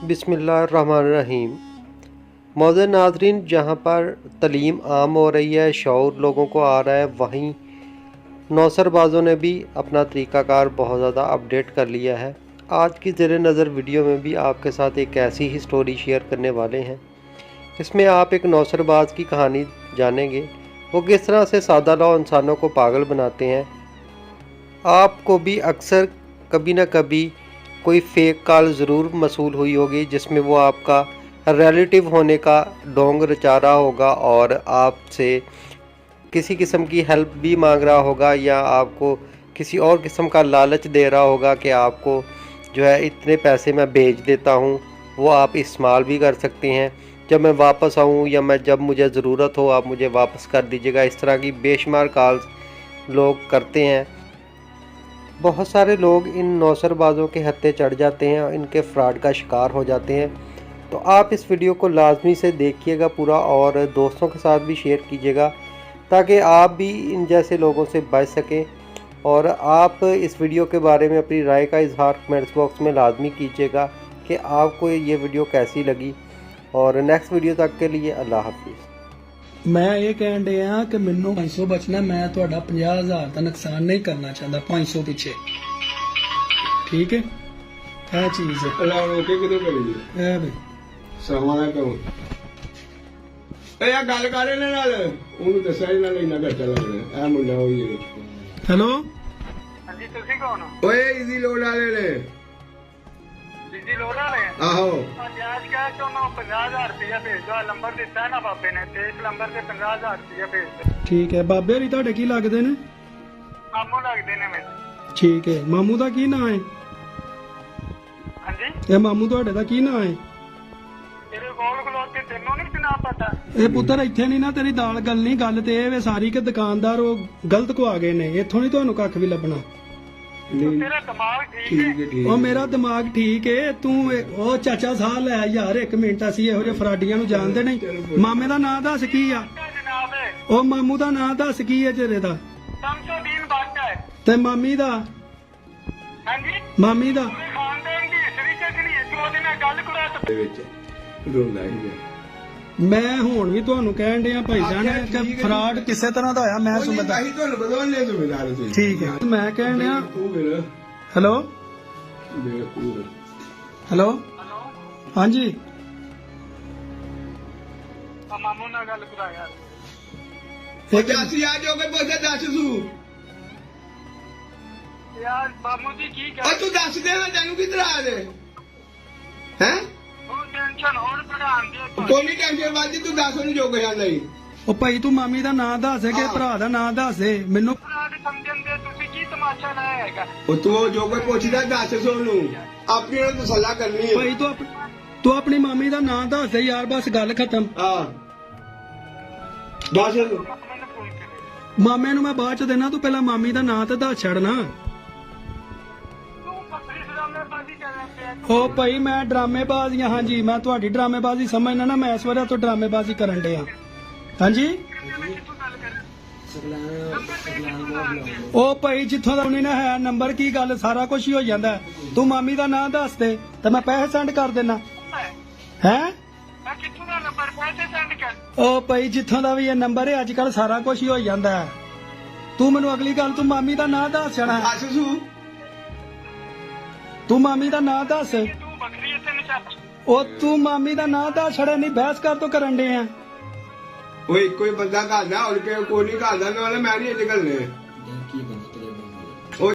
बिस्मिल्लाहिर्रहमानिर्रहीम। मौज़ूद नाज़रीन, जहाँ पर तलीम आम हो रही है, शऊर लोगों को आ रहा है, वहीं नौसरबाज़ों ने भी अपना तरीक़ाकार बहुत ज़्यादा अपडेट कर लिया है। आज की ज़ेरे नज़र वीडियो में भी आपके साथ एक ऐसी ही स्टोरी शेयर करने वाले हैं। इसमें आप एक नौसरबाज़ की कहानी जानेंगे, वो किस तरह से सादा लौ इंसानों को पागल बनाते हैं। आपको भी अक्सर कभी ना कभी कोई फ़ेक कॉल ज़रूर मसूल हुई होगी, जिसमें वो आपका रिलेटिव होने का ढोंग रचा रहा होगा और आपसे किसी किस्म की हेल्प भी मांग रहा होगा, या आपको किसी और किस्म का लालच दे रहा होगा कि आपको जो है इतने पैसे मैं भेज देता हूँ, वो आप इस्तेमाल भी कर सकते हैं। जब मैं वापस आऊँ या जब मुझे ज़रूरत हो, आप मुझे वापस कर दीजिएगा। इस तरह की बेशुमार कॉल्स लोग करते हैं। बहुत सारे लोग इन नौसरबाज़ों के हत्थे चढ़ जाते हैं और इनके फ्रॉड का शिकार हो जाते हैं। तो आप इस वीडियो को लाजमी से देखिएगा पूरा, और दोस्तों के साथ भी शेयर कीजिएगा, ताकि आप भी इन जैसे लोगों से बच सकें। और आप इस वीडियो के बारे में अपनी राय का इजहार कमेंट्स बॉक्स में लाजमी कीजिएगा कि आपको ये वीडियो कैसी लगी। और नेक्स्ट वीडियो तक के लिए अल्लाह हाफिज़। मैं ये कहन दिया कि मैनू 500 बचना, मैं ਤੁਹਾਡਾ 50,000 का नुकसान नहीं करना चाहता 500 पीछे, ठीक है? क्या चीज है रोके कितों करी ए भाई ਸਮਾਂ ਤੋਂ ਇਹ ਗੱਲ ਕਰ ਇਹਨਾਂ ਨਾਲ ਉਹਨੂੰ ਦੱਸਿਆ ਇਹਨਾਂ ਨੇ ਇੰਨਾ ਘੱਟਾ ਲੱਗਦਾ ਇਹ ਮੁੰਡਾ ਹੋਈ ਹੈ। हेलो ਹਾਂਜੀ ਤੁਸੀਂ ਕੌਣ ਓਏ ਇਜ਼ੀ ਲੋਡ ਵਾਲੇ ਨੇ ਜੀ ਲੋੜ ਵਾਲੇ ਆਹੋ ਅੱਜ ਕਹਿ ਕੇ ਉਹਨਾਂ 50,000 ਰੁਪਇਆ ਭੇਜ ਦਿਓ। ਨੰਬਰ ਦਿੱਤਾ ਨਾ ਬਾਬੇ ਨੇ, ਤੇ ਇਸ ਨੰਬਰ ਤੇ 50,000 ਰੁਪਇਆ ਭੇਜ ਦਿਓ। ठीक है बाबे होरी ਤੁਹਾਡੇ ਕੀ ਲੱਗਦੇ ਨੇ? ਮਾਮੂ ਲੱਗਦੇ ਨੇ ਮੇਰੇ। ठीक है मामू ਦਾ ਕੀ ਨਾਂ ਹੈ? ਹਾਂਜੀ ਇਹ ਮਾਮੂ ਤੁਹਾਡੇ ਦਾ ਕੀ ਨਾਂ ਹੈ? ਤੇਰੇ ਕੋਲ ਖਲੋਤੇ ਤੈਨੂੰ ਨਹੀਂ ਸੁਣਾ ਪਤਾ? ਇਹ ਪੁੱਤਰ ਇੱਥੇ ਨਹੀਂ ਨਾ ਤੇਰੀ ਦਾਲ ਗੱਲ ਨਹੀਂ, ਗੱਲ ਤੇ ਇਹ ਵੇ ਸਾਰੀ ਕਿ ਦੁਕਾਨਦਾਰ ਉਹ ਗਲਤ ਕੋ ਆ ਗਏ ਨੇ, ਇੱਥੋਂ ਨਹੀਂ ਤੁਹਾਨੂੰ ਕੱਖ ਵੀ ਲੱਭਣਾ। ਤੇਰਾ ਦਿਮਾਗ ਠੀਕ ਹੈ? ਠੀਕ ਹੈ ਠੀਕ ਉਹ ਮੇਰਾ ਦਿਮਾਗ ਠੀਕ ਏ, ਤੂੰ ਉਹ ਚਾਚਾ ਸਾਹ ਲੈ ਯਾਰ, ਇੱਕ ਮਿੰਟ, ਅਸੀਂ ਇਹੋ ਜਿਹੇ ਫਰਾਡੀਆਂ ਨੂੰ ਜਾਣਦੇ ਨਹੀਂ। ਮਾਮੇ ਦਾ ਨਾਂ ਦੱਸ ਕੀ ਆ? ਜਨਾਬ ਉਹ ਮਾਮੂ ਦਾ ਨਾਂ ਦੱਸ ਕੀ ਹੈ ਤੇਰੇ ਦਾ? ਸ਼ਮਸੁਦੀਨ ਬੱਟ ਹੈ। ਤੇ ਮਾਮੀ ਦਾ? ਹਾਂਜੀ ਮਾਮੀ ਦਾ? ਪੂਰੇ ਖਾਨਦਾਨ ਦੀ ਹਿਸਟਰੀ ਚੱਕਣੀ ਹੈ, ਤੂੰ ਉਹਦੇ ਨਾਲ ਗੱਲ ਕਰਾ ਤਾ। ਦੇ ਵਿੱਚ ਰੋਂਦਾ ਹੀ ਹੈ। ਮੈਂ ਹੁਣ ਵੀ ਤੁਹਾਨੂੰ ਕਹਿਣ ਡਿਆ ਭਾਈ ਜਾਨ ਕਿ ਫਰਾਡ ਕਿਸੇ ਤਰ੍ਹਾਂ ਦਾ ਹੋਇਆ ਮੈਂ ਸਮਝਦਾ। ਅਸੀਂ ਤੁਹਾਨੂੰ ਬਦਲਣੇ ਜ਼ਿੰਮੇਦਾਰ ਸੀ। ਠੀਕ ਹੈ ਮੈਂ ਕਹਿਣ ਡਿਆ। ਉਹ ਮੇਰਾ ਹੈਲੋ ਮੇਰਾ ਪੂਰਾ ਹੈਲੋ ਹਾਂਜੀ ਆ ਮਾਮੂ ਨਾਲ ਗੱਲ ਕਰਾ ਯਾਰ। ਇੱਕ ਅਸੀਂ ਆ ਜਾਓਗੇ ਪੁੱਛੇ ਦੱਸ ਤੂੰ ਯਾਰ ਮਾਮੂ ਜੀ ਕੀ ਉਹ ਕਰ ਤੂੰ ਦੱਸ ਦੇ ਨਾ ਤੈਨੂੰ ਕੀ ਤਰਾ ਦੇ ਹੈ ਉਹ ਟੈਨਸ਼ਨ ਹੋਣ ਪੜਾਉਣ ਦੇ ਕੋਈ ਨਹੀਂ ਟੈਨਸ਼ਨ ਵਾਲੀ ਤੂੰ ਦੱਸ ਉਹਨੂੰ ਜੋ ਗਿਆ ਨਹੀਂ ਉਹ ਭਾਈ ਤੂੰ ਮਾਮੀ ਦਾ ਨਾਂ ਦੱਸ ਕੇ ਭਰਾ ਦਾ ਨਾਂ ਦੱਸ ਦੇ ਮੈਨੂੰ। ਫਰਾਡ ਸਮਝਣ ਦੇ ਤੁਸੀਂ ਕੀ ਤਮਾਸ਼ਾ ਲਾਇਆ ਹੈਗਾ? ਉਹ ਤੂੰ ਜੋ ਕੋਈ ਪੁੱਛਦਾ ਦੱਸ ਸੋਨੂੰ ਆਪਣੀ ਨੂੰ ਤਸੱਲਾ ਕਰਨੀ ਹੈ। ਭਾਈ ਤੂੰ ਆਪਣੀ ਮਾਮੀ ਦਾ ਨਾਂ ਦੱਸ ਦੇ ਯਾਰ, ਬਸ ਗੱਲ ਖਤਮ। ਹਾਂ ਦੱਸ ਮੈਨੂੰ ਫੋਨ ਕਰੇ। ਮਾਮੇ ਨੂੰ ਮੈਂ ਬਾਅਦ ਚ ਦੇਣਾ, ਤੂੰ ਪਹਿਲਾਂ ਮਾਮੀ ਦਾ ਨਾਂ ਤਾਂ ਦੱਸ ਛੱਡਣਾ। ਤੂੰ ਬੱਕਰੀ ਡਰਾਮੇ ਬਾਜ਼ੀ ਕਰਨ ਪਿਆ। ਉਹ ਭਾਈ ਮੈਂ ਡਰਾਮੇਬਾਜ਼ੀਆਂ, ਹਾਂਜੀ ਮੈਂ ਤੁਹਾਡੀ ਡਰਾਮੇਬਾਜ਼ੀ ਸਮਝਣਾ ਨਾ, ਮੈਂ ਇਸ ਵਾਰ ਤੋਂ ਡਰਾਮੇਬਾਜ਼ੀ ਕਰਨ ਡਿਆ। ਹਾਂਜੀ ਉਹ ਭਾਈ ਜਿੱਥੋਂ ਦਾ ਨਹੀਂ ਨਾ ਹੈ ਨੰਬਰ, ਕੀ ਗੱਲ ਸਾਰਾ ਕੁਝ ਹੀ ਹੋ ਜਾਂਦਾ। ਤੂੰ ਮਾਮੀ ਦਾ ਨਾਂ ਦੱਸ ਦੇ ਤੇ ਮੈਂ ਪੈਸੇ ਸੈਂਡ ਕਰ ਦੇਣਾ। ਹੈ ਮੈਂ ਕਿੱਥੋਂ ਦਾ ਨੰਬਰ ਪੈਸੇ ਸੈਂਡ ਕਰ? ਉਹ ਭਾਈ ਜਿੱਥੋਂ ਦਾ ਵੀ ਇਹ ਨੰਬਰ ਹੈ, ਅੱਜ ਕੱਲ ਸਾਰਾ ਕੁਝ ਹੀ ਹੋ ਜਾਂਦਾ। ਤੂੰ ਮੈਨੂੰ ਅਗਲੀ ਗੱਲ, ਤੂੰ ਮਾਮੀ ਦਾ ਨਾਂ ਦੱਸ ਛੜਾ। ਦੱਸ ਸੂ ਤੂੰ ਮਾਮੀ ਦਾ ਨਾਂ ਦੱਸ। ਤੂੰ ਬੱਕਰੀ ਇੱਥੇ ਨਚਾ। ਉਹ ਤੂੰ ਮਾਮੀ ਦਾ ਨਾਂ ਦੱਸ ਛੜਾ, ਨਹੀਂ ਬਹਿਸ ਕਰ ਤੋਂ ਕਰਨ ਡੇ ਆ। ਉਹ ਇੱਕੋ ਹੀ ਬੰਦਾ ਘਾਲਦਾ ਹੋਰ ਕੋਈ ਨਹੀਂ ਘਾਲਦਾ, ਨਾਲੇ ਮੈਂ ਨਹੀਂ ਅੱਜ ਘਲਨੇ।